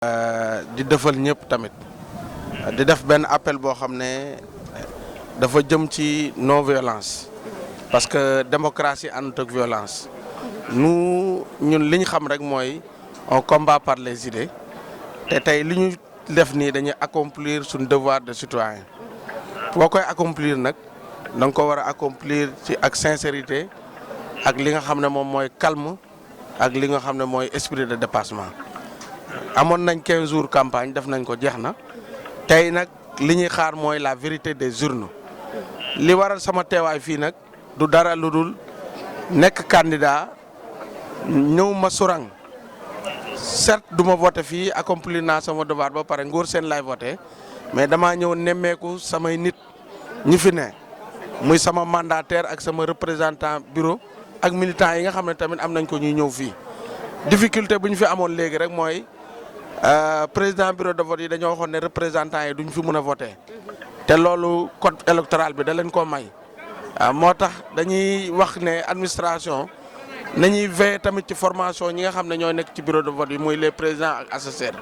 di defal ñëpp tamit di def benn appel boo xam ne dafa jëm ci non violence parce que démocratie àndut ak violence ñun li ñu xam rek mooy on combat par les idées te tey li ñu def nii dañuy accomplir suñu devoir de citoyen boo koy accomplir nag da nga ko war a accomplir ci ak sincérité ak li nga xam ne moom mooy calme ak li nga xam ne mooy esprit de dépassement. amoon nañ 15 jours campagne def nañ ko jeex na tey nag li ñuy xaar mooy la vérité des urnes li waral sama teewaay fii nag du dara lu dul nekk candidat ñëw ma surang certes du ma voté fii accomplir naa sama devoir ba pare Ngor Sène lay voté mais damaa ñëw nemmeeku samay nit ñi fi ne muy sama mandataire ak sama représentant bureau ak militant yi nga xam ne tamit am nañ ko ñuy ñëw fii difficulté bu ñu fi amoon léegi rek mooy président bureau de vote yi dañoo waxoon ne représentants yi duñ fi mën a voté te loolu code électoral bi da leen koo may moo tax dañuy wax ne administration nañuy veiller tamit ci formation ñi nga xam ne ñoo nekk ci bureau de vote yi muy les présidents ak assesseurs.